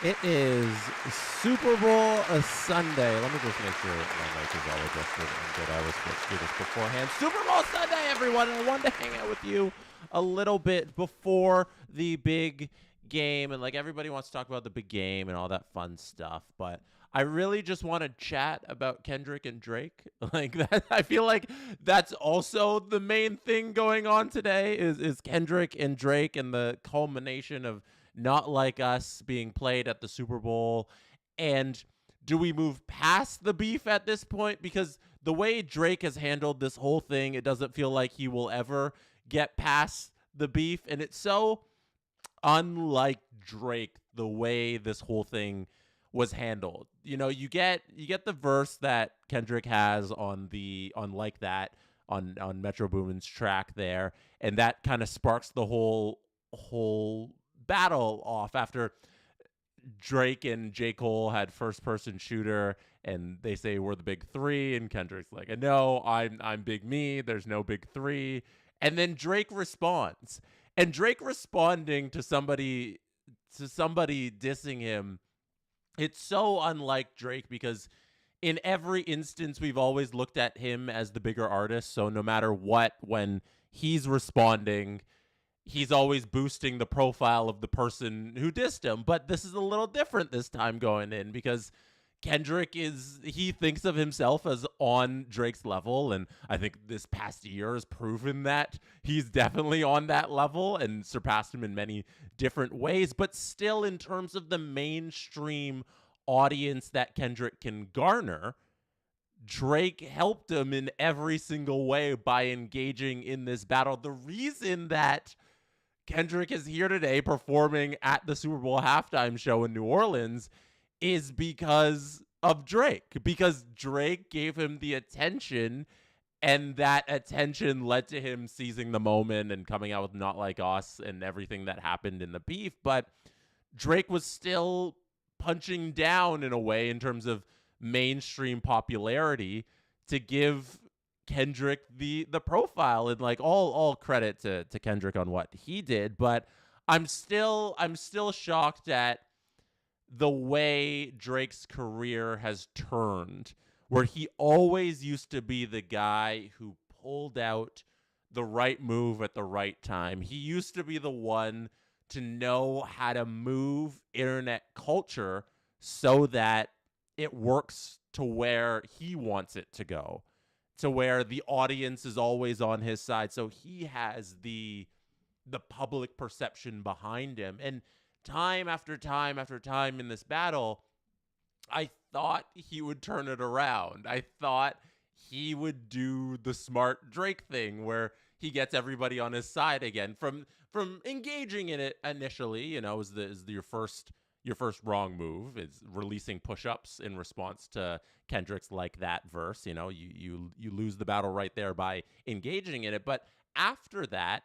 It is Super Bowl Sunday. Let me just make sure my mic is all adjusted and good. I was supposed to do this beforehand. Super Bowl Sunday, everyone, and I wanted to hang out with you a little bit before the big game. And like everybody wants to talk about the big game and all that fun stuff, but I really just want to chat about Kendrick and Drake. Like that, I feel like that's also the main thing going on today is Kendrick and Drake and the culmination of Not Like Us being played at the Super Bowl. And do we move past the beef at this point? Because the way Drake has handled this whole thing, it doesn't feel like he will ever get past the beef. And it's so unlike Drake the way this whole thing was handled. You know, you get the verse that Kendrick has on Like That on Metro Boomin's track there, and that kind of sparks the whole battle off after Drake and J. Cole had first person shooter and they say we're the big three and Kendrick's like, no, I'm big me, there's no big three. And then Drake responds. And Drake responding to somebody dissing him, it's so unlike Drake because in every instance we've always looked at him as the bigger artist. So no matter what, when he's responding, he's always boosting the profile of the person who dissed him. But this is a little different this time going in because he thinks of himself as on Drake's level. And I think this past year has proven that he's definitely on that level and surpassed him in many different ways. But still, in terms of the mainstream audience that Kendrick can garner, Drake helped him in every single way by engaging in this battle. The reason that Kendrick is here today performing at the Super Bowl halftime show in New Orleans is because of Drake. Because Drake gave him the attention, and that attention led to him seizing the moment and coming out with Not Like Us and everything that happened in the beef. But Drake was still punching down in a way in terms of mainstream popularity to give Kendrick the profile, and like all credit to Kendrick on what he did, but I'm still shocked at the way Drake's career has turned, where he always used to be the guy who pulled out the right move at the right time. He used to be the one to know how to move internet culture so that it works to where he wants it to go, to where the audience is always on his side. So he has the public perception behind him. And time after time after time in this battle, I thought he would turn it around. I thought he would do the smart Drake thing where he gets everybody on his side again from engaging in it initially. You know, your first wrong move is releasing push-ups in response to Kendrick's Like That verse. You know, you lose the battle right there by engaging in it. But after that,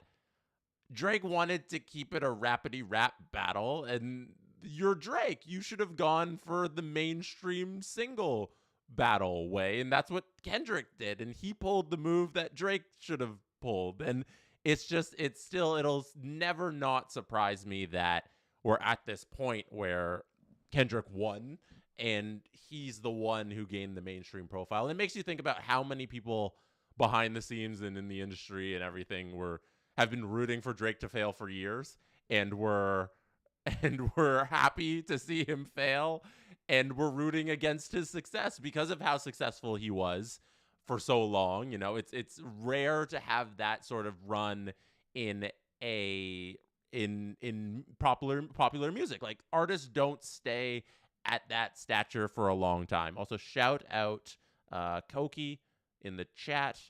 Drake wanted to keep it a rapidy rap battle, and you're Drake. You should have gone for the mainstream single battle way, and that's what Kendrick did. And he pulled the move that Drake should have pulled. And it'll never not surprise me that we're at this point where Kendrick won and he's the one who gained the mainstream profile. And it makes you think about how many people behind the scenes and in the industry and everything have been rooting for Drake to fail for years, and we're happy to see him fail, and we're rooting against his success because of how successful he was for so long. You know, it's rare to have that sort of run in a in popular music. Like, artists don't stay at that stature for a long time. Also, shout out Koki in the chat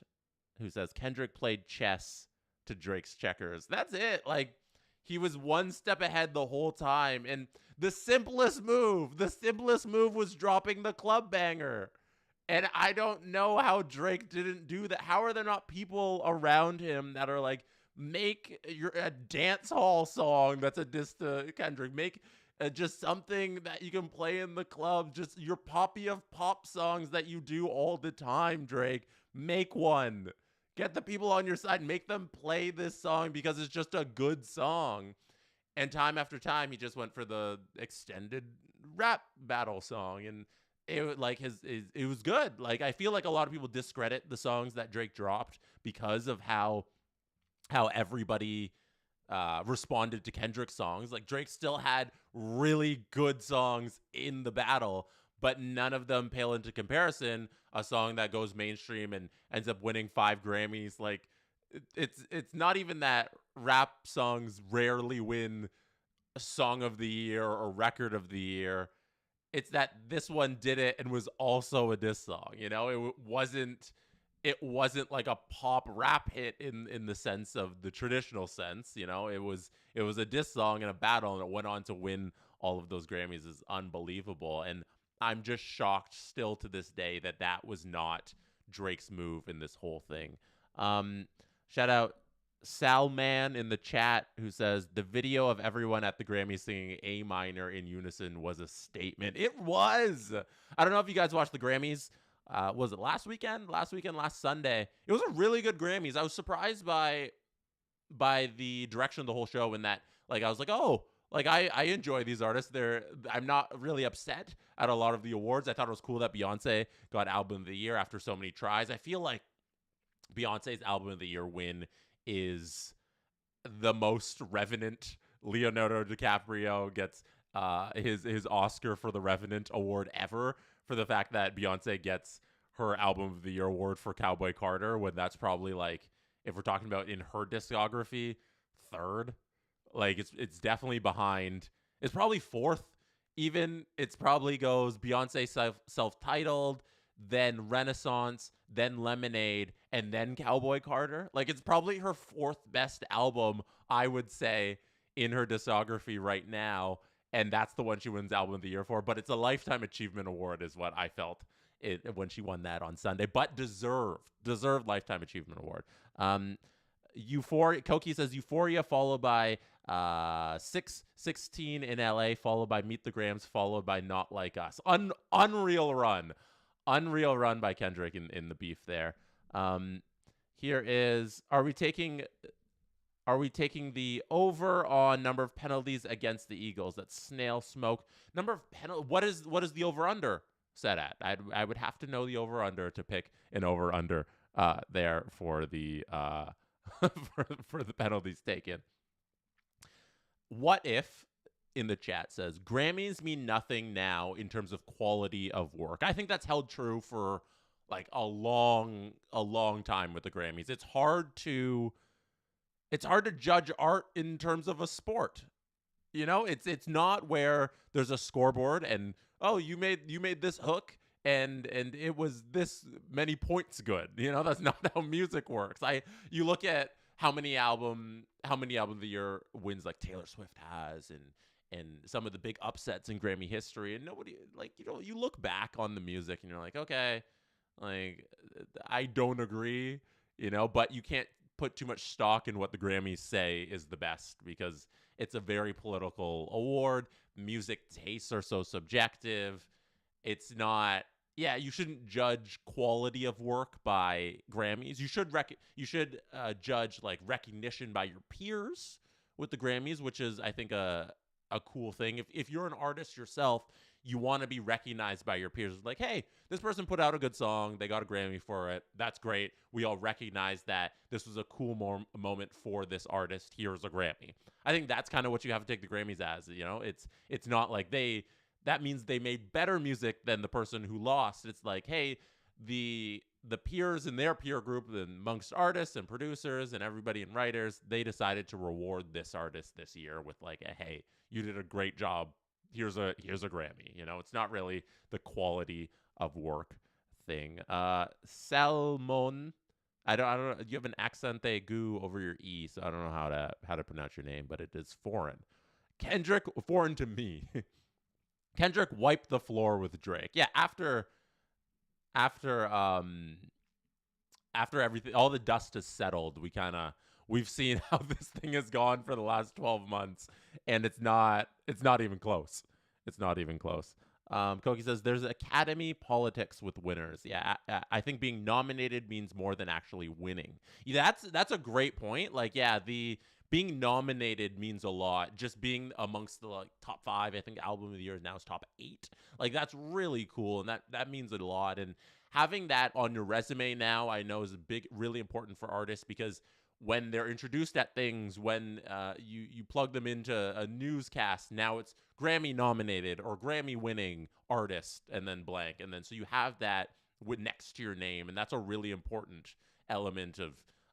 who says Kendrick played chess to Drake's checkers. That's it. Like, he was one step ahead the whole time. And the simplest move was dropping the club banger. And I don't know how Drake didn't do that. How are there not people around him that are like, make a dance hall song that's a diss to Kendrick. Make just something that you can play in the club. Just your poppy of pop songs that you do all the time, Drake. Make one. Get the people on your side. Make them play this song because it's just a good song. And time after time, he just went for the extended rap battle song, and it like it was good. Like I feel like a lot of people discredit the songs that Drake dropped because of how everybody responded to Kendrick's songs. Like Drake still had really good songs in the battle, but none of them pale into comparison. A song that goes mainstream and ends up winning 5 Grammys, like it's not even that rap songs rarely win Song of the Year or Record of the Year. It's that this one did it and was also a diss song. You know, it wasn't like a pop rap hit in the sense of the traditional sense. You know, it was a diss song in a battle, and it went on to win all of those Grammys. Is unbelievable, and I'm just shocked still to this day that that was not Drake's move in this whole thing. Shout out Salman in the chat who says the video of everyone at the Grammys singing A minor in unison was a statement. It was. I don't know if you guys watched the Grammys. Was it last weekend? Last Sunday. It was a really good Grammys. I was surprised by the direction of the whole show, in that like I was like, oh, like I enjoy these artists. I'm not really upset at a lot of the awards. I thought it was cool that Beyonce got Album of the Year after so many tries. I feel like Beyonce's Album of the Year win is the most Revenant. Leonardo DiCaprio gets his Oscar for the Revenant award ever, for the fact that Beyonce gets her Album of the Year award for Cowboy Carter, when that's probably, like, if we're talking about in her discography, third. Like it's definitely behind. It's probably fourth. Even it's probably goes Beyonce self-titled, then Renaissance, then Lemonade, and then Cowboy Carter. Like it's probably her fourth best album, I would say, in her discography right now, and that's the one she wins Album of the Year for. But it's a Lifetime Achievement Award, is what I felt when she won that on Sunday. But deserved Lifetime Achievement Award. Euphoria. Koki says Euphoria, followed by 616 in LA, followed by Meet the Grams, followed by Not Like Us. Unreal run by Kendrick in the beef there. Here is, are we taking the over on number of penalties against the Eagles? That's Snail Smoke. Number of penalties. What is the over under set at? I would have to know the over under to pick an over under there for the for the penalties taken. What if, in the chat says, Grammys mean nothing now in terms of quality of work? I think that's held true for like a long time with the Grammys. It's hard to judge art in terms of a sport. You know, it's not where there's a scoreboard and, oh, you made this hook and it was this many points good. You know, that's not how music works. You look at how many album of the year wins like Taylor Swift has, and some of the big upsets in Grammy history, and nobody, like, you know, you look back on the music and you're like, okay, like I don't agree, you know, but you can't put too much stock in what the Grammys say is the best, because it's a very political award. Music tastes are so subjective. It's not. Yeah, you shouldn't judge quality of work by Grammys. You should judge like recognition by your peers with the Grammys, which is, I think, a cool thing. If you're an artist yourself, you want to be recognized by your peers. Like, hey, this person put out a good song. They got a Grammy for it. That's great. We all recognize that this was a cool moment for this artist. Here's a Grammy. I think that's kind of what you have to take the Grammys as. You know, it's not like that means they made better music than the person who lost. It's like, hey, the peers in their peer group, amongst artists and producers and everybody and writers, they decided to reward this artist this year with like, hey, you did a great job. Here's a Grammy. You know, it's not really the quality of work thing. Salmon, I don't know. You have an accent aigu over your E, so I don't know how to pronounce your name, but it is foreign. Kendrick, foreign to me. Kendrick wiped the floor with Drake. Yeah, after everything, all the dust has settled, we've seen how this thing has gone for the last 12 months, and it's not even close. It's not even close. Koki says there's academy politics with winners. Yeah, I think being nominated means more than actually winning. Yeah, that's a great point. Like, yeah, being nominated means a lot. Just being amongst the like top 5, I think album of the year now is top 8. Like that's really cool, and that means a lot. And having that on your resume now, I know is a really important for artists because when they're introduced at things, when you plug them into a newscast, now it's Grammy nominated or Grammy winning artist, and then blank, and then so you have that with next to your name, and that's a really important element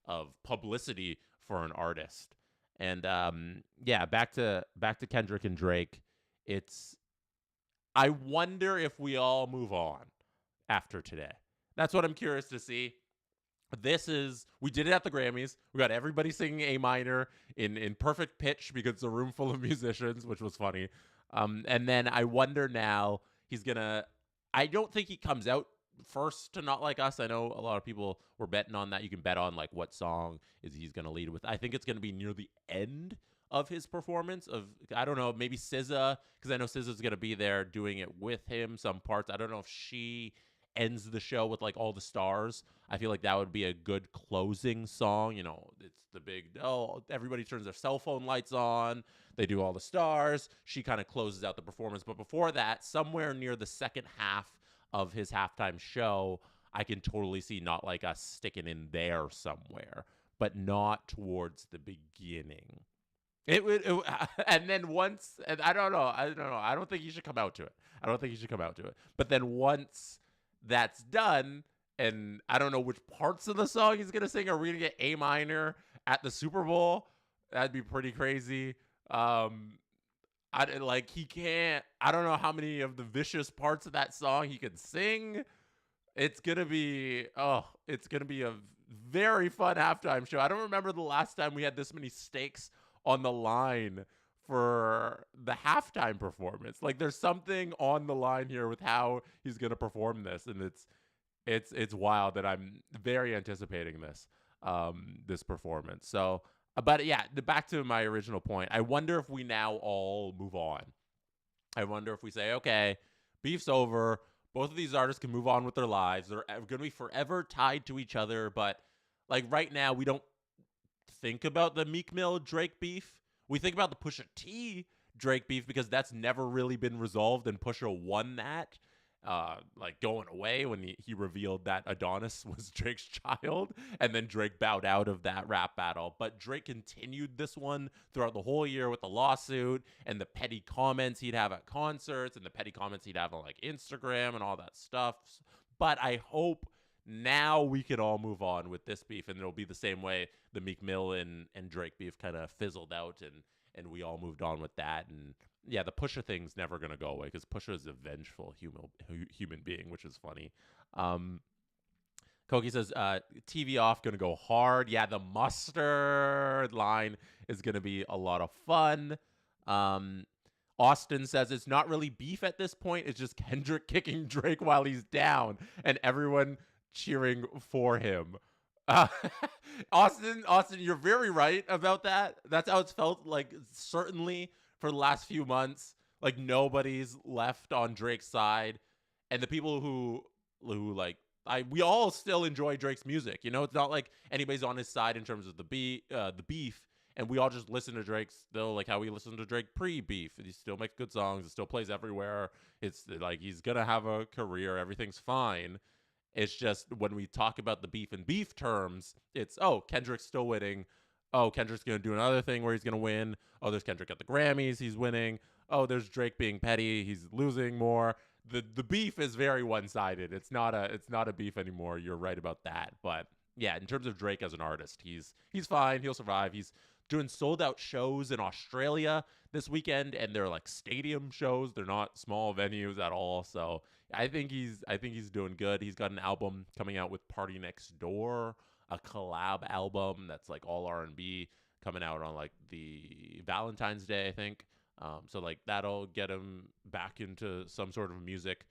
of publicity for an artist. And yeah, back to Kendrick and Drake. It's I wonder if we all move on after today. That's what I'm curious to see. We did it at the Grammys. We got everybody singing A minor in perfect pitch because it's a room full of musicians, which was funny. And then I wonder now I don't think he comes out first to Not Like Us. I know a lot of people were betting on that. You can bet on like what song is he's going to lead with. I think it's going to be near the end of his performance I don't know, maybe SZA, because I know SZA's going to be there doing it with him, some parts. I don't know if she ends the show with like All the Stars. I feel like that would be a good closing song. You know, it's the big, everybody turns their cell phone lights on. They do All the Stars. She kind of closes out the performance. But before that, somewhere near the second half of his halftime show, I can totally see Not Like Us sticking in there somewhere, but not towards the beginning. And then once, and I don't know. I don't think you should come out to it. But then once that's done, and I don't know which parts of the song he's gonna sing. Are we gonna get A minor at the Super Bowl? That'd be pretty crazy. He can't. I don't know how many of the vicious parts of that song he could sing. It's gonna be a very fun halftime show. I don't remember the last time we had this many stakes on the line for the halftime performance. Like there's something on the line here with how he's gonna perform this, and it's wild that I'm very anticipating this performance. So, but yeah, back to my original point. I wonder if we now all move on. I wonder if we say, okay, beef's over. Both of these artists can move on with their lives. They're going to be forever tied to each other. But like right now, we don't think about the Meek Mill Drake beef. We think about the Pusha T Drake beef because that's never really been resolved, and Pusha won that. Like going away when he revealed that Adonis was Drake's child, and then Drake bowed out of that rap battle. But Drake continued this one throughout the whole year with the lawsuit and the petty comments he'd have at concerts and the petty comments he'd have on like Instagram and all that stuff. But I hope now we can all move on with this beef, and it'll be the same way the Meek Mill and Drake beef kind of fizzled out, and we all moved on with that. And yeah, the Pusha thing's never going to go away because Pusha is a vengeful human being, which is funny. Koki says, TV off, going to go hard. Yeah, the mustard line is going to be a lot of fun. Austin says it's not really beef at this point. It's just Kendrick kicking Drake while he's down and everyone cheering for him. Austin, you're very right about that. That's how it's felt, like, certainly for the last few months. Like, nobody's left on Drake's side, and the people who like, we all still enjoy Drake's music. You know, it's not like anybody's on his side in terms of the beef, and we all just listen to Drake still, like how we listened to Drake pre-beef. He still makes good songs. It still plays everywhere. It's like he's gonna have a career. Everything's fine. It's just when we talk about the beef in beef terms, it's, oh, Kendrick's still winning. Oh, Kendrick's going to do another thing where he's going to win. Oh, there's Kendrick at the Grammys. He's winning. Oh, there's Drake being petty. He's losing more. The beef is very one-sided. It's not a beef anymore. You're right about that. But yeah, in terms of Drake as an artist, he's fine. He'll survive. He's doing sold-out shows in Australia this weekend, and they're like stadium shows. They're not small venues at all. So I think he's doing good. He's got an album coming out with Party Next Door, a collab album that's like all R&B, coming out on like the Valentine's Day, I think. So like that'll get him back into some sort of music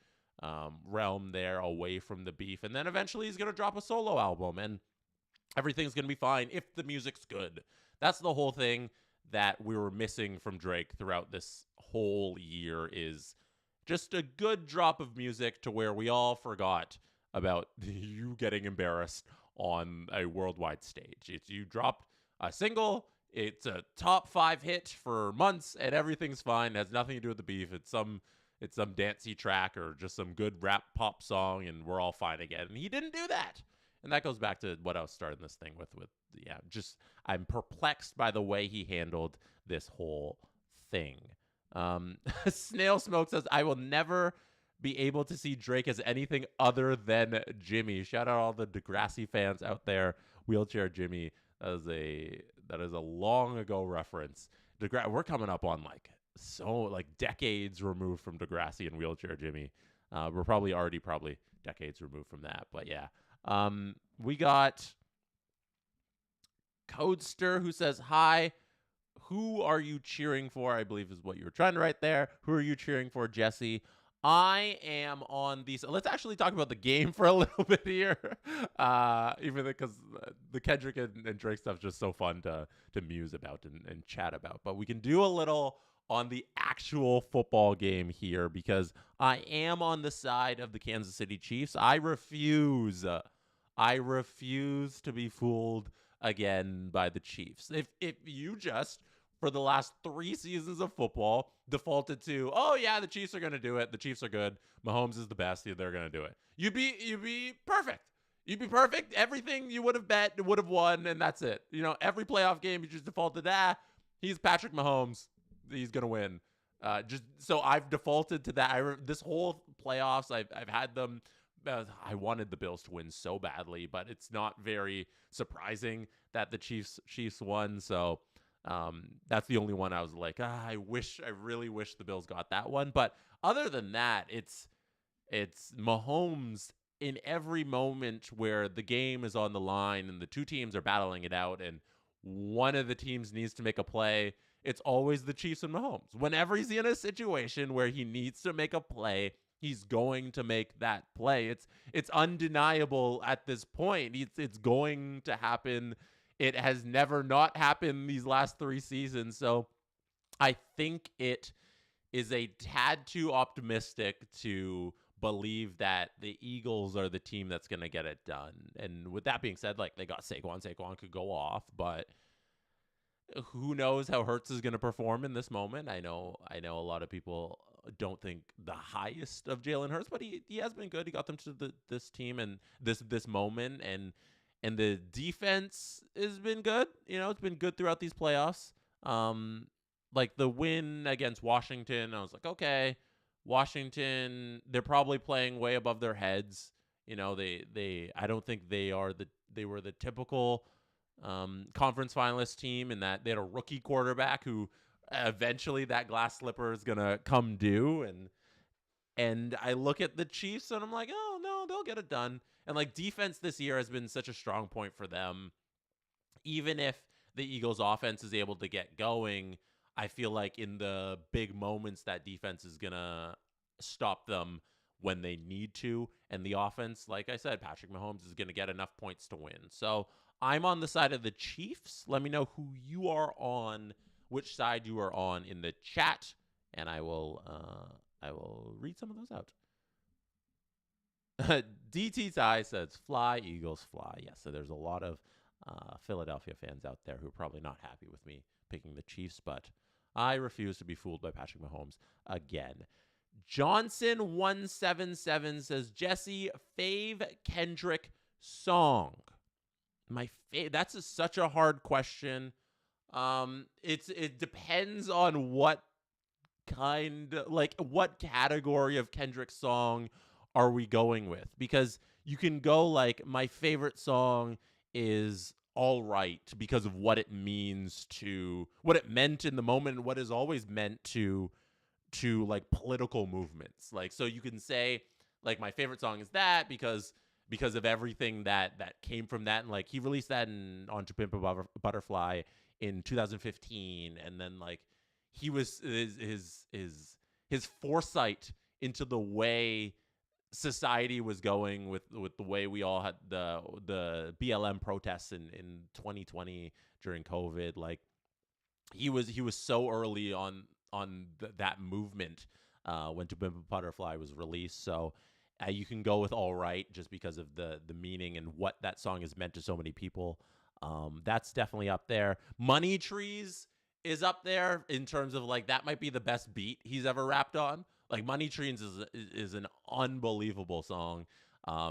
realm there, away from the beef. And then eventually he's going to drop a solo album, and everything's going to be fine if the music's good. That's the whole thing that we were missing from Drake throughout this whole year, is just a good drop of music to where we all forgot about you getting embarrassed on a worldwide stage. It's, you dropped a single, It's a top 5 hit for months, and everything's fine. It has nothing to do with the beef. It's some dancey track or just some good rap pop song, and we're all fine again. And he didn't do that. And that goes back to what I was starting this thing with. Yeah, just I'm perplexed by the way he handled this whole thing. Snail Smoke says, I will never be able to see Drake as anything other than Jimmy. Shout out all the Degrassi fans out there. Wheelchair Jimmy. That is a long ago reference. We're coming up on like decades removed from Degrassi and Wheelchair Jimmy. We're probably decades removed from that. But yeah. We got Codester who says, hi, who are you cheering for? I believe is what you were trying to write there. Who are you cheering for, Jesse? I am on these. Let's actually talk about the game for a little bit here. Even because the Kendrick and Drake stuff is just so fun to muse about and chat about. But we can do a little on the actual football game here because I am on the side of the Kansas City Chiefs. I refuse to be fooled again by the Chiefs. If you just for the last 3 seasons of football defaulted to, oh yeah, the Chiefs are going to do it. The Chiefs are good. Mahomes is the best. They're going to do it. You'd be perfect. You'd be perfect. Everything you would have bet would have won, and that's it. Every playoff game you just defaulted, he's Patrick Mahomes. He's going to win. Just so I've defaulted to that. This whole playoffs, I've had them. I wanted the Bills to win so badly, but it's not very surprising that the Chiefs won. So that's the only one I was like, I really wish the Bills got that one. But other than that, it's Mahomes in every moment where the game is on the line and the two teams are battling it out and one of the teams needs to make a play. It's always the Chiefs and Mahomes. Whenever he's in a situation where he needs to make a play, he's going to make that play. It's undeniable at this point. It's going to happen. It has never not happened these last 3 seasons. So I think it is a tad too optimistic to believe that the Eagles are the team that's going to get it done. And with that being said, they got Saquon. Saquon could go off, but who knows how Hurts is going to perform in this moment. I know a lot of people don't think the highest of Jalen Hurts, but he has been good. He got them to this team and this moment, and the defense has been good. It's been good throughout these playoffs. Like the win against Washington, I was like, okay, Washington, they're probably playing way above their heads. I don't think they were the typical conference finalist team in that they had a rookie quarterback who eventually that glass slipper is gonna come due, and I look at the Chiefs and I'm like, oh no, they'll get it done. And defense this year has been such a strong point for them. Even if the Eagles offense is able to get going, I feel like in the big moments that defense is gonna stop them when they need to, and the offense, like I said, Patrick Mahomes is gonna get enough points to win. So I'm on the side of the Chiefs. Let me know who you are on, which side you are on in the chat, and I will read some of those out. DT Ty says, fly, Eagles, fly. Yes, so there's a lot of Philadelphia fans out there who are probably not happy with me picking the Chiefs, but I refuse to be fooled by Patrick Mahomes again. Johnson177 says, Jesse, fave Kendrick song. That's such a hard question. It depends on what category of Kendrick song are we going with? Because you can go my favorite song is All Right because of what it meant in the moment and what is always meant to political movements. So you can say my favorite song is that because of everything that came from that, and he released that on To Pimp a Butterfly in 2015, and then he was his foresight into the way society was going with the way we all had the BLM protests in 2020 during COVID. He was so early on that movement when To Pimp a Butterfly was released. So you can go with All Right just because of the meaning and what that song has meant to so many people. That's definitely up there. Money Trees is up there in terms of like that might be the best beat he's ever rapped on. Like Money Trees is an unbelievable song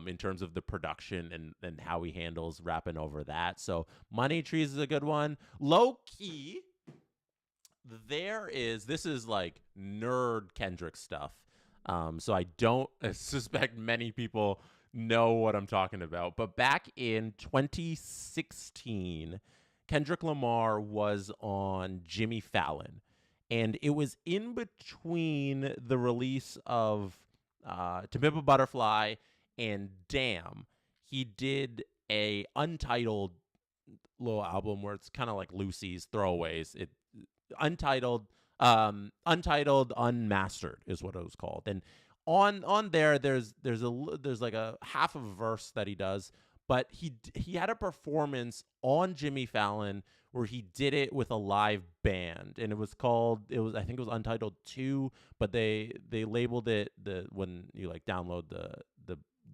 in terms of the production and how he handles rapping over that. So Money Trees is a good one. Low Key, this is like nerd Kendrick stuff. So I don't suspect many people know what I'm talking about. But back in 2016, Kendrick Lamar was on Jimmy Fallon. And it was in between the release of To Pimp a Butterfly and Damn. He did a untitled little album where it's kind of like Lucy's throwaways. Untitled untitled unmastered is what it was called. And on there there's like a half of a verse that he does, but he had a performance on Jimmy Fallon where he did it with a live band, and I think it was Untitled 2, but they labeled it when you like download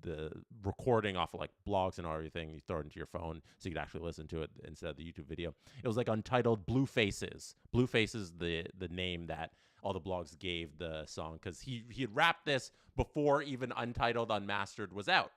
the recording off of like blogs and everything, you throw it into your phone so you could actually listen to it instead of the YouTube video. It was like Untitled Blue Faces. Blue Faces, the name that all the blogs gave the song, because he had rapped this before even Untitled Unmastered was out.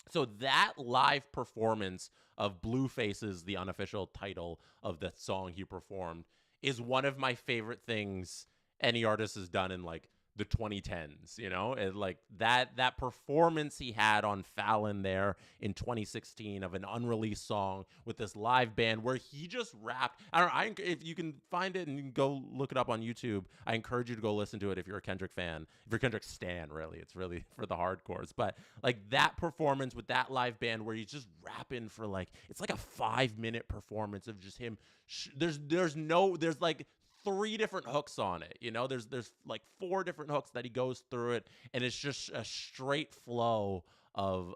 So that live performance of Blue Faces, the unofficial title of the song he performed, is one of my favorite things any artist has done in like the 2010s, and like that performance he had on Fallon there in 2016 of an unreleased song with this live band where he just rapped. If you can find it and you can go look it up on YouTube, I encourage you to go listen to it if you're a Kendrick fan. If you're a Kendrick stan, really, it's really for the hardcores. But like that performance with that live band where he's just rapping for like, it's like a 5-minute performance of just him. There's like 3 different hooks on it. There's like 4 different hooks that he goes through it, and it's just a straight flow of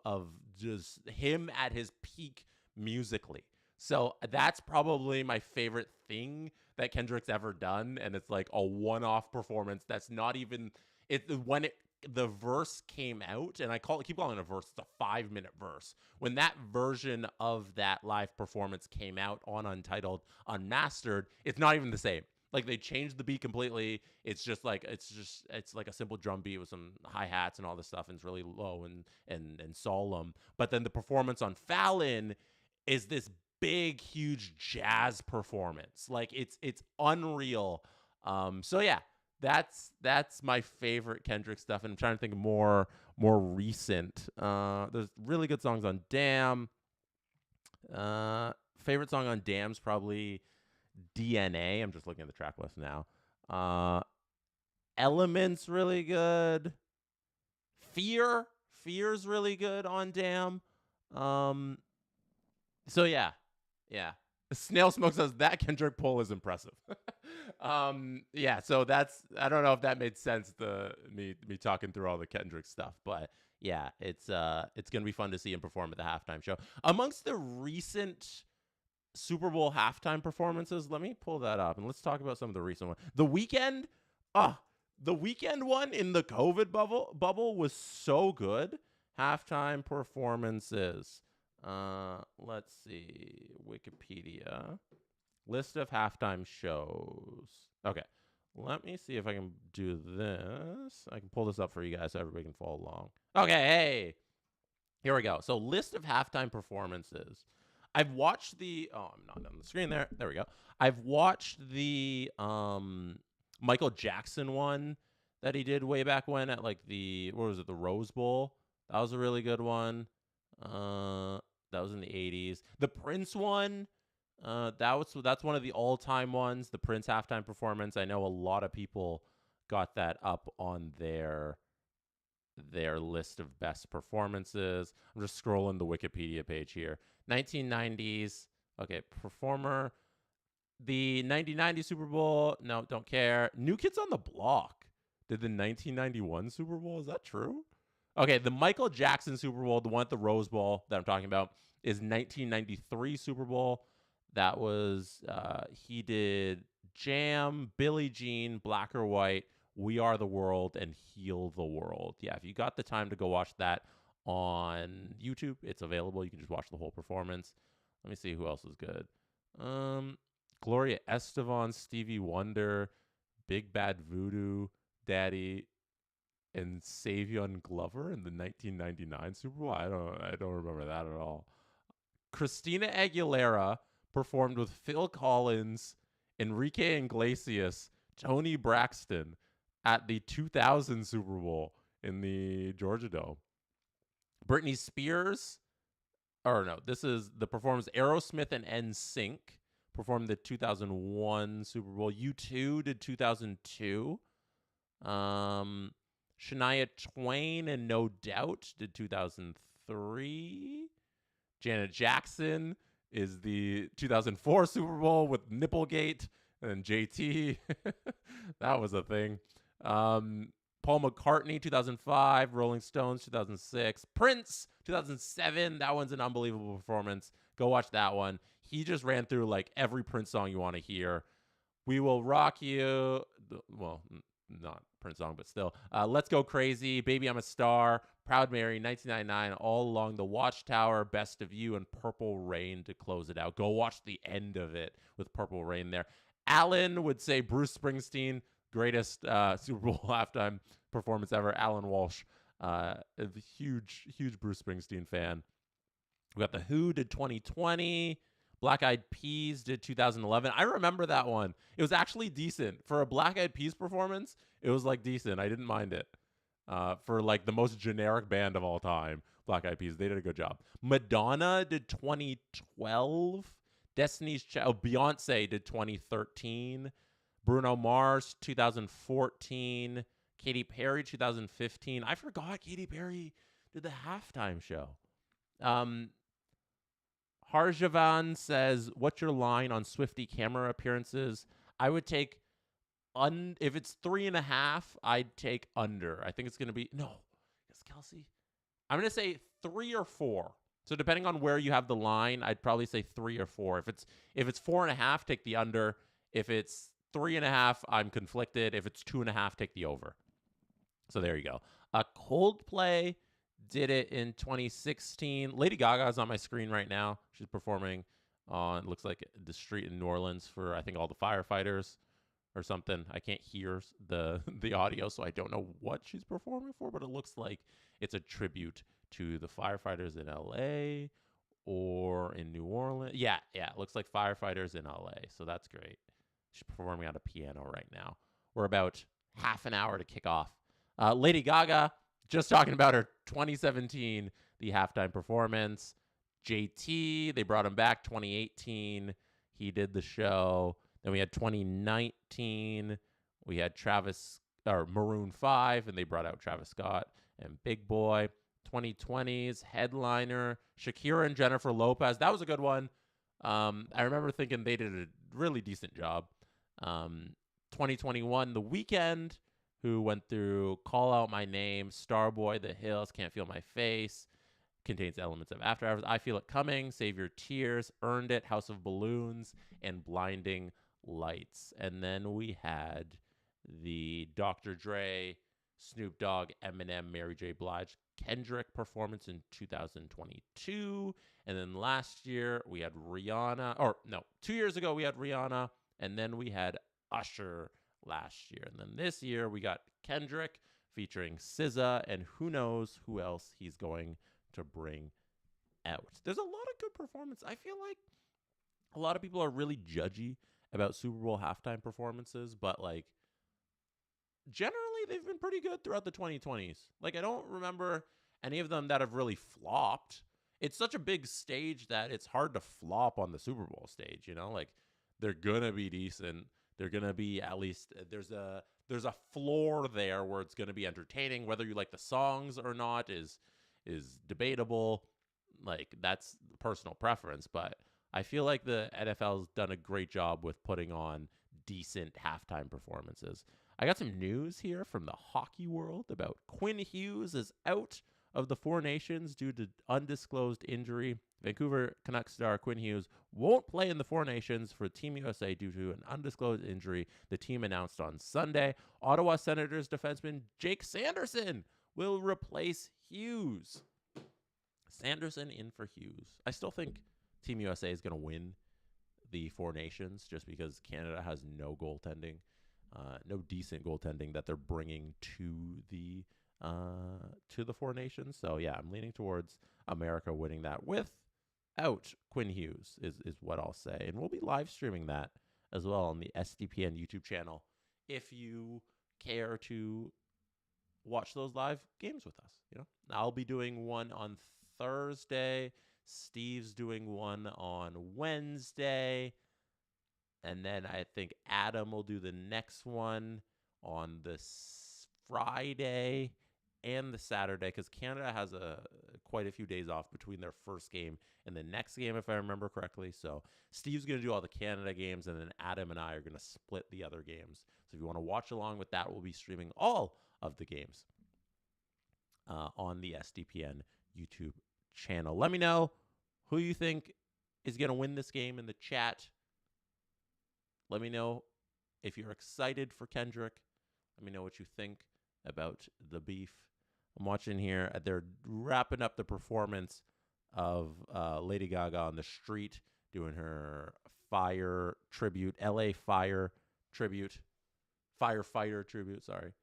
just him at his peak musically. So that's probably my favorite thing that Kendrick's ever done, and it's like a one-off performance that's not even the verse came out, and keep calling it a verse. It's a 5-minute verse. When that version of that live performance came out on Untitled Unmastered, it's not even the same. Like they changed the beat completely. It's like a simple drum beat with some hi-hats and all this stuff, and it's really low and solemn. But then the performance on Fallon is this big, huge jazz performance. Like it's unreal. So yeah, that's my favorite Kendrick stuff. And I'm trying to think of more recent. There's really good songs on Damn. Favorite song on Damn's probably DNA. I'm just looking at the track list now. Elements really good. Fear's really good on Damn. So yeah. Snail Smoke says that Kendrick pull is impressive. Yeah. So I don't know if that made sense to me talking through all the Kendrick stuff, but yeah, it's gonna be fun to see him perform at the halftime show. Amongst the recent Super Bowl halftime performances, let me pull that up and let's talk about some of the recent ones. The Weeknd one in the COVID bubble was so good. Halftime performances. Let's see. Wikipedia. List of halftime shows. Okay. Let me see if I can do this. I can pull this up for you guys so everybody can follow along. Okay, hey. Here we go. So list of halftime performances. I've watched I'm not on the screen there. There we go. I've watched the Michael Jackson one that he did way back when at like the Rose Bowl. That was a really good one. That was in the 80s. The Prince one, that's one of the all-time ones. The Prince halftime performance. I know a lot of people got that up on their list of best performances. I'm just scrolling the Wikipedia page here. 1990s. Okay, performer. The 1990 Super Bowl. No, don't care. New Kids on the Block did the 1991 Super Bowl. Is that true? Okay, the Michael Jackson Super Bowl, the one at the Rose Bowl that I'm talking about, is 1993 Super Bowl. That was, he did Jam, Billie Jean, Black or White, We Are the World, and Heal the World. Yeah, if you got the time to go watch that on YouTube, it's available. You can just watch the whole performance. Let me see who else is good. Gloria Estefan, Stevie Wonder, Big Bad Voodoo Daddy, and Savion Glover in the 1999 Super Bowl. I don't remember that at all. Christina Aguilera performed with Phil Collins, Enrique Iglesias, Tony Braxton at the 2000 Super Bowl in the Georgia Dome. Britney Spears, or no, this is the performance. Aerosmith and NSYNC performed the 2001 Super Bowl. U2 did 2002. Shania Twain and No Doubt did 2003. Janet Jackson is the 2004 Super Bowl with Nipplegate and JT. That was a thing. Paul McCartney, 2005. Rolling Stones, 2006. Prince, 2007. That one's an unbelievable performance. Go watch that one. He just ran through like every Prince song you want to hear. We Will Rock You. Well, not Prince song, but still. Let's Go Crazy. Baby, I'm a Star. Proud Mary, 1999. All Along the Watchtower. Best of You, and Purple Rain to close it out. Go watch the end of it with Purple Rain there. Alan would say Bruce Springsteen. Greatest Super Bowl halftime performance ever. Alan Walsh, a huge Bruce Springsteen fan. We got The Who did 2020. Black Eyed Peas did 2011. I remember that one. It was actually decent. For a Black Eyed Peas performance, it was like decent. I didn't mind it. For like the most generic band of all time, Black Eyed Peas, they did a good job. Madonna did 2012. Destiny's Child, Beyonce did 2013. Bruno Mars, 2014. Katy Perry, 2015. I forgot Katy Perry did the halftime show. Harjavan says, what's your line on Swiftie camera appearances? I would take, if it's 3.5, I'd take under. I think it's going to be, no, is Kelsey? I'm going to say 3 or 4. So depending on where you have the line, I'd probably say 3 or 4. If it's 4.5, take the under. If it's 3.5, I'm conflicted. If it's 2.5, take the over. So there you go. Coldplay did it in 2016. Lady Gaga is on my screen right now. She's performing on, looks like the street in New Orleans for, I think, all the firefighters or something. I can't hear the audio, so I don't know what she's performing for, but it looks like it's a tribute to the firefighters in LA or in New Orleans. Yeah, it looks like firefighters in LA, so that's great. She's performing on a piano right now. We're about half an hour to kick off. Lady Gaga, just talking about her 2017, the halftime performance. JT, they brought him back 2018. He did the show. Then we had 2019. We had Maroon 5, and they brought out Travis Scott and Big Boy. 2020's headliner, Shakira and Jennifer Lopez. That was a good one. I remember thinking they did a really decent job. 2021, The Weeknd, who went through Call Out My Name, Starboy, The Hills, Can't Feel My Face, contains elements of After Hours, I Feel It Coming, Save Your Tears, Earned It, House of Balloons, and Blinding Lights. And then we had the Dr. Dre, Snoop Dogg, Eminem, Mary J. Blige, Kendrick performance in 2022. And then last year we had Rihanna, 2 years ago we had Rihanna, and then we had Usher last year. And then this year we got Kendrick featuring SZA, and who knows who else he's going to bring out. There's a lot of good performance. I feel like a lot of people are really judgy about Super Bowl halftime performances, but like generally they've been pretty good throughout the 2020s. Like I don't remember any of them that have really flopped. It's such a big stage that it's hard to flop on the Super Bowl stage, you know? Like they're going to be decent. They're going to be, at least there's a floor there where it's going to be entertaining. Whether you like the songs or not is debatable. Like that's personal preference, but I feel like the NFL's done a great job with putting on decent halftime performances. I got some news here from the hockey world about Quinn Hughes is out of the Four Nations due to undisclosed injury. Vancouver Canucks star Quinn Hughes won't play in the Four Nations for Team USA due to an undisclosed injury, the team announced on Sunday. Ottawa Senators defenseman Jake Sanderson will replace Hughes. Sanderson in for Hughes. I still think Team USA is going to win the Four Nations just because Canada has no goaltending, no decent goaltending that they're bringing to the Four Nations. So yeah, I'm leaning towards America winning that without Quinn Hughes is what I'll say, and we'll be live streaming that as well on the SDPN YouTube channel if you care to watch those live games with us. I'll be doing one on Thursday. Steve's doing one on Wednesday. And then I think Adam will do the next one on the Friday and the Saturday, because Canada has quite a few days off between their first game and the next game, if I remember correctly. So Steve's going to do all the Canada games, and then Adam and I are going to split the other games. So if you want to watch along with that, we'll be streaming all of the games on the SDPN YouTube channel. Let me know who you think is going to win this game in the chat. Let me know if you're excited for Kendrick. Let me know what you think about the beef. I'm watching here. They're wrapping up the performance of Lady Gaga on the street, doing her fire tribute, LA Fire tribute, firefighter tribute, sorry.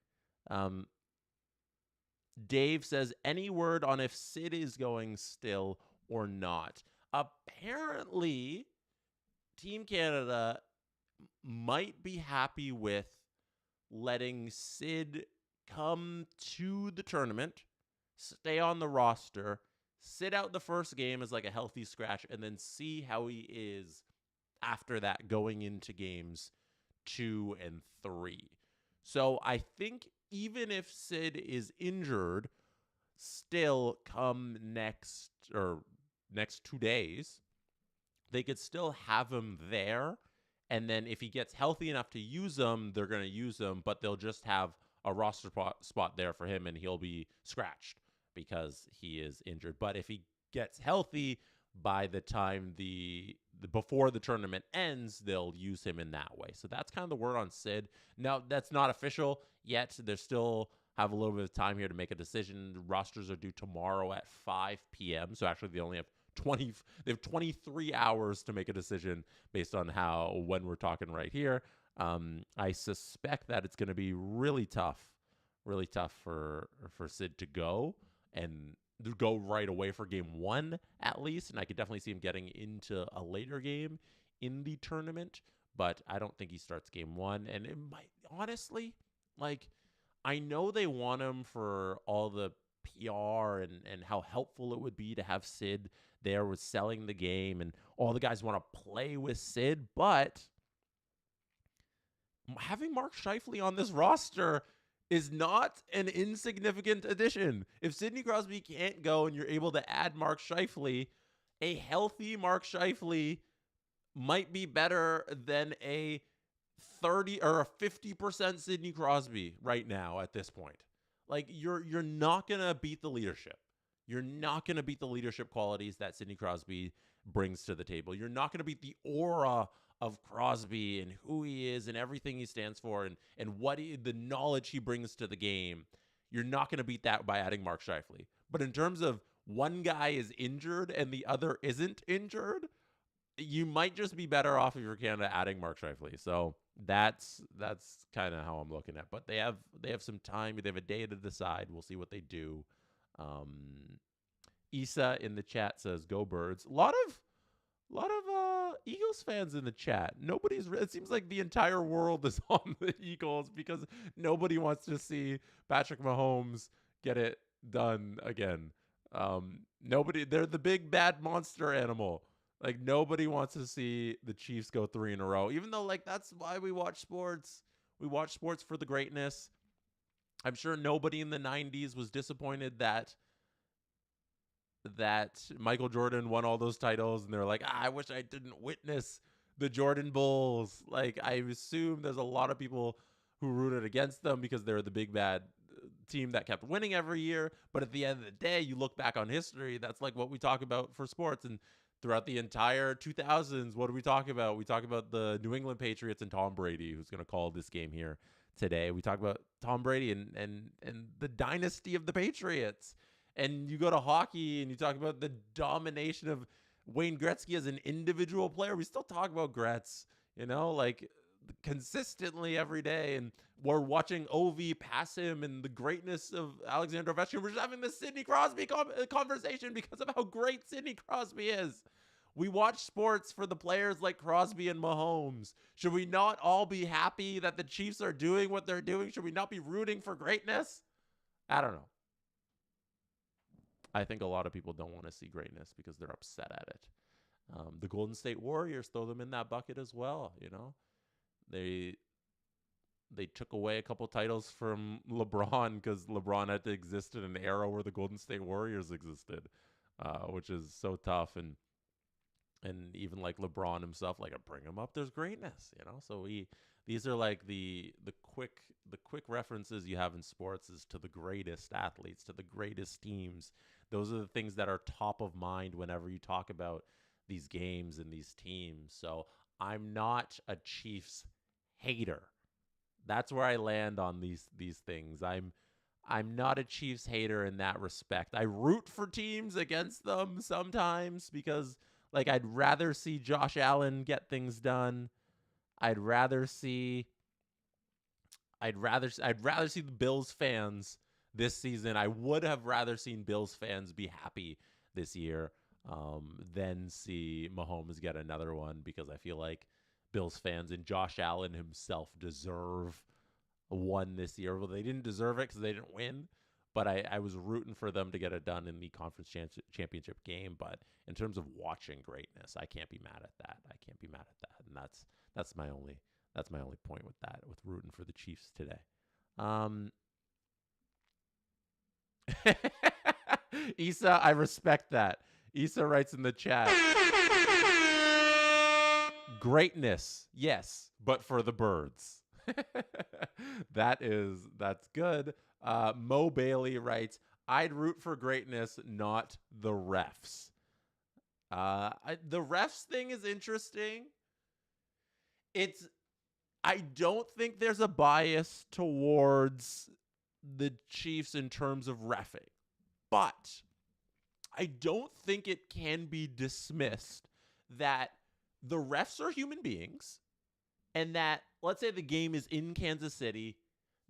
Dave says, any word on if Sid is going still or not? Apparently, Team Canada might be happy with letting Sid come to the tournament, stay on the roster, sit out the first game as like a healthy scratch, and then see how he is after that going into games 2 and 3. So I think even if Sid is injured, still come next 2 days, they could still have him there. And then if he gets healthy enough to use him, they're going to use him, but they'll just have a roster spot there for him, and he'll be scratched because he is injured. But if he gets healthy by the time before the tournament ends, they'll use him in that way. So that's kind of the word on Sid. Now, that's not official yet. They still have a little bit of time here to make a decision. The rosters are due tomorrow at 5 p.m. So actually they only have 23 hours to make a decision based on when we're talking right here. I suspect that it's going to be really tough for Sid to go and go right away for game 1 at least. And I could definitely see him getting into a later game in the tournament, but I don't think he starts game 1. And it might, honestly, I know they want him for all the PR and how helpful it would be to have Sid there with selling the game, and all the guys want to play with Sid, but having Mark Scheifele on this roster is not an insignificant addition. If Sidney Crosby can't go and you're able to add Mark Scheifele, a healthy Mark Scheifele might be better than a 30 or a 50% Sidney Crosby right now at this point. You're not going to beat the leadership. You're not going to beat the leadership qualities that Sidney Crosby brings to the table. You're not going to beat the aura of Crosby and who he is and everything he stands for and what the knowledge he brings to the game. You're not going to beat that by adding Mark Scheifele. But in terms of one guy is injured and the other isn't injured, you might just be better off if you're Canada adding Mark Scheifele. So that's kind of how I'm looking at. But they have some time. They have a day to decide. We'll see what they do. Issa in the chat says, "Go Birds." A lot of Eagles fans in the chat. It seems like the entire world is on the Eagles because nobody wants to see Patrick Mahomes get it done again. They're the big bad monster animal. Nobody wants to see the Chiefs go 3 in a row, even though that's why we watch sports. We watch sports for the greatness. I'm sure nobody in the 90s was disappointed that Michael Jordan won all those titles, and they're like, I wish I didn't witness the Jordan Bulls. I assume there's a lot of people who rooted against them because they're the big bad team that kept winning every year. But at the end of the day, you look back on history, that's what we talk about for sports. And throughout the entire 2000s, what do we talk about? We talk about the New England Patriots and Tom Brady, who's going to call this game here today. We talk about Tom Brady and the dynasty of the Patriots. And you go to hockey and you talk about the domination of Wayne Gretzky as an individual player. We still talk about Gretz, like consistently every day. And we're watching Ovi pass him and the greatness of Alexander Ovechkin. We're just having this Sidney Crosby conversation because of how great Sidney Crosby is. We watch sports for the players like Crosby and Mahomes. Should we not all be happy that the Chiefs are doing what they're doing? Should we not be rooting for greatness? I don't know. I think a lot of people don't want to see greatness because they're upset at it. The Golden State Warriors, throw them in that bucket as well. They took away a couple titles from LeBron because LeBron had to exist in an era where the Golden State Warriors existed, which is so tough. And even like LeBron himself, like, bring him up, there's greatness, So these are like the quick references you have in sports is to the greatest athletes, to the greatest teams. Those are the things that are top of mind whenever you talk about these games and these teams. So I'm not a Chiefs hater. That's where I land on these things. I'm not a Chiefs hater in that respect. I root for teams against them sometimes because, like, I'd rather see Josh Allen get things done. I'd rather see the Bills fans this season. I would have rather seen Bills fans be happy this year than see Mahomes get another one, because I feel like Bills fans and Josh Allen himself deserve one this year. Well, they didn't deserve it because they didn't win, but I was rooting for them to get it done in the conference championship game. But in terms of watching greatness, I can't be mad at that. And that's my only point with that, with rooting for the Chiefs today. Issa, I respect that. Issa writes in the chat, greatness, yes, but for the birds. That's good. Mo Bailey writes, I'd root for greatness, not the refs. The refs thing is interesting. I don't think there's a bias towards the Chiefs in terms of reffing, but I don't think it can be dismissed that the refs are human beings, and that, let's say the game is in Kansas City,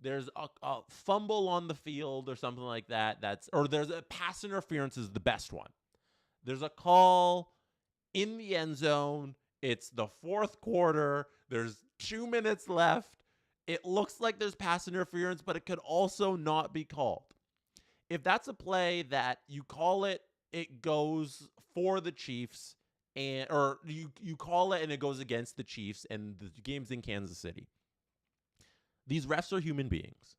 there's a fumble on the field or something like that, or there's a pass interference is the best one. There's a call in the end zone. It's the fourth quarter. There's 2 minutes left. It looks like there's pass interference, but it could also not be called. If that's a play that you call it, it goes for the Chiefs, or you call it and it goes against the Chiefs, and the game's in Kansas City. These refs are human beings.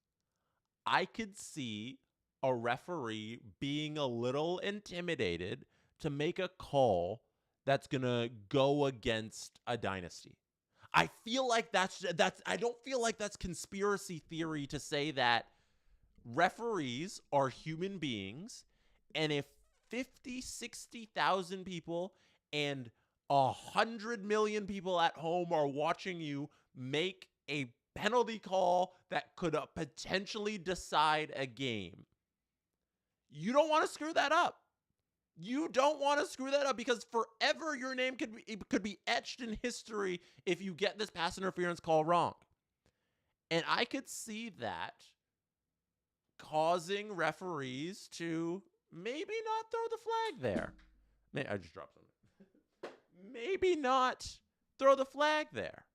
I could see a referee being a little intimidated to make a call that's going to go against a dynasty. I feel like I don't feel like that's conspiracy theory to say that referees are human beings, and if 50, 60,000 people and 100 million people at home are watching you make a penalty call that could potentially decide a game, you don't want to screw that up. You don't want to screw that up, because forever your name could be etched in history if you get this pass interference call wrong. And I could see that causing referees to maybe not throw the flag there. I just dropped something. Maybe not throw the flag there.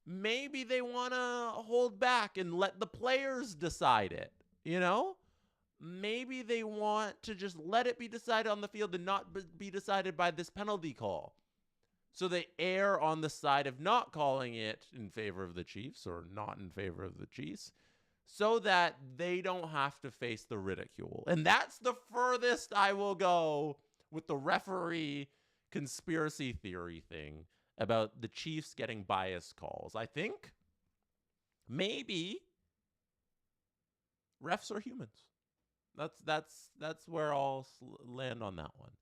Maybe they want to hold back and let the players decide it, Maybe they want to just let it be decided on the field and not be decided by this penalty call. So they err on the side of not calling it in favor of the Chiefs, or not in favor of the Chiefs, so that they don't have to face the ridicule. And that's the furthest I will go with the referee conspiracy theory thing about the Chiefs getting biased calls. I think maybe refs are humans. That's where I'll land on that one.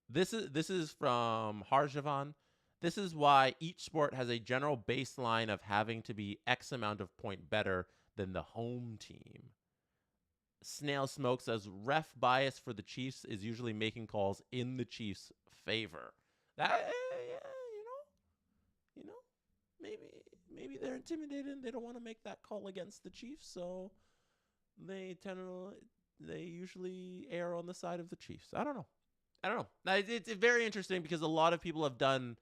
This is from Harjavan. This is why each sport has a general baseline of having to be X amount of point better than the home team. Snail Smoke says ref bias for the Chiefs is usually making calls in the Chiefs' favor. That yeah, you know, maybe they're intimidated and they don't want to make that call against the Chiefs, so they usually err on the side of the Chiefs. I don't know. It's very interesting because a lot of people have done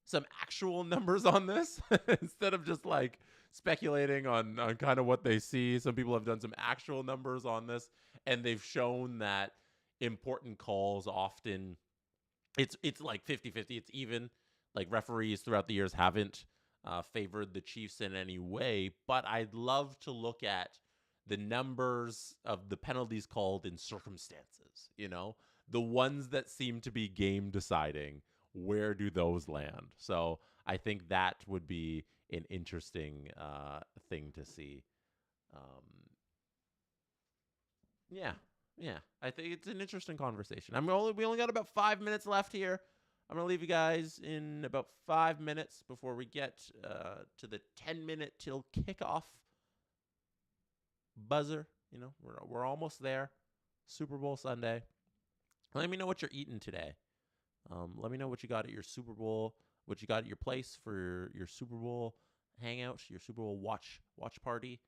some actual numbers on this instead of just like speculating on kind of what they see. Some people have done some actual numbers on this, and they've shown that important calls often it's like 50-50. It's even. Like referees throughout the years haven't favored the Chiefs in any way, but I'd love to look at the numbers of the penalties called in circumstances, the ones that seem to be game deciding. Where do those land? So I think that would be an interesting thing to see. Yeah, yeah. I think it's an interesting conversation. We only got about 5 minutes left here. I'm going to leave you guys in about 5 minutes before we get to the 10-minute till kickoff buzzer. We're almost there. Super Bowl Sunday. Let me know what you're eating today. Let me know what you got at your Super Bowl, what you got at your place for your Super Bowl hangout, your Super Bowl watch party.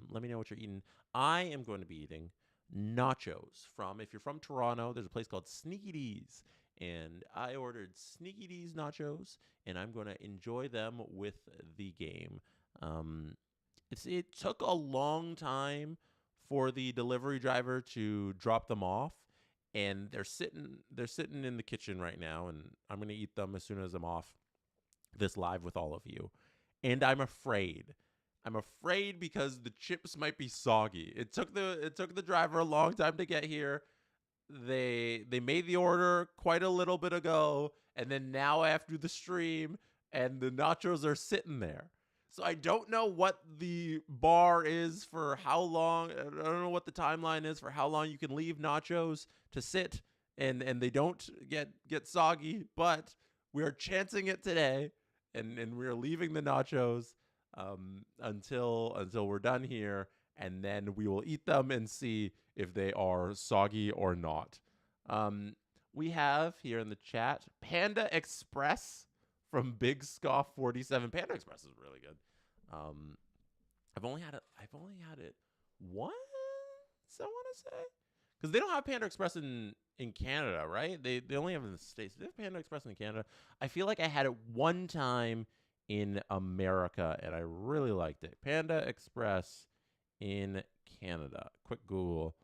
Let me know what you're eating. I am going to be eating nachos if you're from Toronto, there's a place called Sneaky D's. And I ordered Sneaky D's nachos, and I'm going to enjoy them with the game. It took a long time for the delivery driver to drop them off, and they're sitting in the kitchen right now, and I'm going to eat them as soon as I'm off this live with all of you. And I'm afraid because the chips might be soggy. It took the driver a long time to get here. They made the order quite a little bit ago, and then now after the stream, and the nachos are sitting there. So I don't know what the bar is for how long. I don't know what the timeline is for how long you can leave nachos to sit and they don't get soggy, but we are chancing it today, and we're leaving the nachos until we're done here, and then we will eat them and see if they are soggy or not. We have here in the chat Panda Express from Big Scoff 47. Panda Express is really good. I've only had it once, I want to say, because they don't have Panda Express in Canada, right? They only have it in the States. They have Panda Express in Canada. I feel like I had it one time in America, and I really liked it. Panda Express in Canada. Quick Google.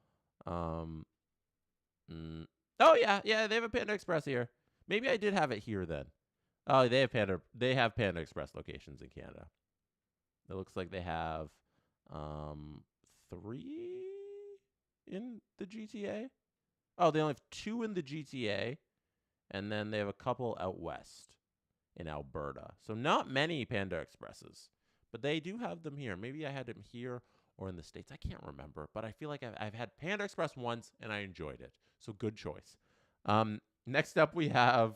Oh yeah, they have a Panda Express here. Maybe I did have it here then. Oh, they have Panda Express locations in Canada. It looks like they have 3 in the GTA. Oh, they only have 2 in the GTA, and then they have a couple out west in Alberta. So not many Panda Expresses, but they do have them here. Maybe I had them here or in the States. I can't remember, but I feel like I've had Panda Express once, and I enjoyed it. So good choice. Next up, we have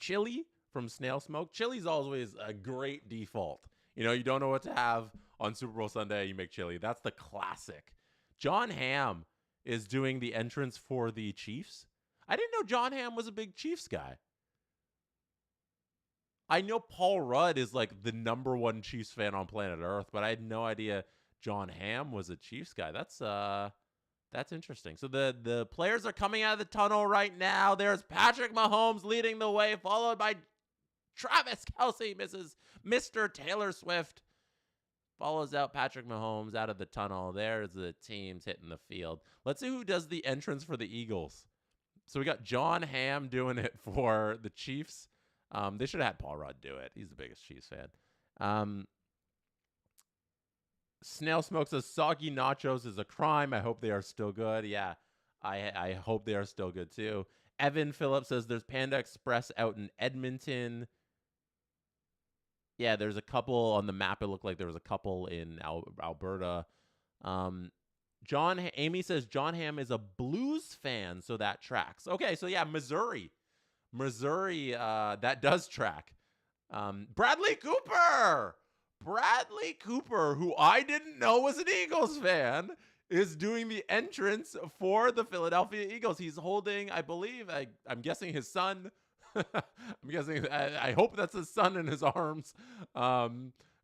chili from Snail Smoke. Chili's always a great default. You don't know what to have on Super Bowl Sunday, you make chili. That's the classic. John Hamm is doing the entrance for the Chiefs. I didn't know John Hamm was a big Chiefs guy. I know Paul Rudd is like the #1 Chiefs fan on planet Earth, but I had no idea John Hamm was a Chiefs guy. That's interesting. So the players are coming out of the tunnel right now. There's Patrick Mahomes leading the way, followed by Travis Kelce, Mr. Taylor Swift. Follows out Patrick Mahomes out of the tunnel. There's the teams hitting the field. Let's see who does the entrance for the Eagles. So we got John Hamm doing it for the Chiefs. They should have had Paul Rudd do it. He's the biggest Chiefs fan. Snail Smoke says soggy nachos is a crime. I hope they are still good. Yeah, I hope they are still good too. Evan Phillips says there's Panda Express out in Edmonton. Yeah, there's a couple on the map. It looked like there was a couple in Alberta. Amy says John Hamm is a Blues fan, so that tracks. Okay, so yeah, Missouri, that does track. Bradley Cooper, who I didn't know was an Eagles fan, is doing the entrance for the Philadelphia Eagles. He's holding, I believe, I'm guessing his son. I'm guessing, I hope that's his son in his arms.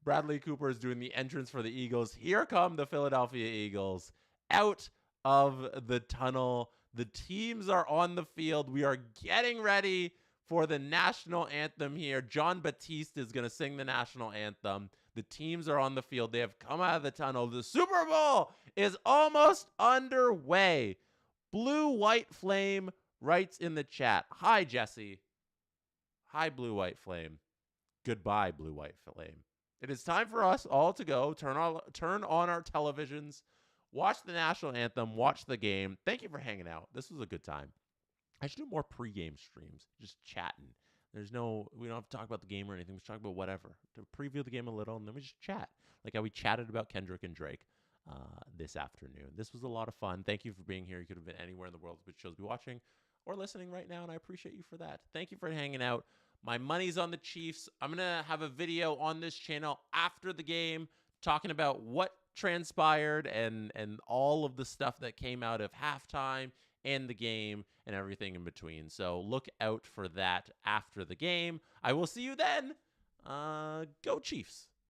Bradley Cooper is doing the entrance for the Eagles. Here come the Philadelphia Eagles out of the tunnel. The teams are on the field. We are getting ready for the national anthem here. John Batiste is going to sing the national anthem. The teams are on the field. They have come out of the tunnel. The Super Bowl is almost underway. Blue White Flame writes in the chat. Hi, Jesse. Hi, Blue White Flame. Goodbye, Blue White Flame. It is time for us all to go. Turn on our televisions. Watch the national anthem. Watch the game. Thank you for hanging out. This was a good time. I should do more pregame streams, just chatting. We don't have to talk about the game or anything. We just talk about whatever. To preview the game a little, and then we just chat. Like how we chatted about Kendrick and Drake this afternoon. This was a lot of fun. Thank you for being here. You could have been anywhere in the world, but chose to be watching or listening right now, and I appreciate you for that. Thank you for hanging out. My money's on the Chiefs. I'm going to have a video on this channel after the game talking about what transpired and all of the stuff that came out of halftime and the game and everything in between. So look out for that after the game. I will see you then. Go Chiefs.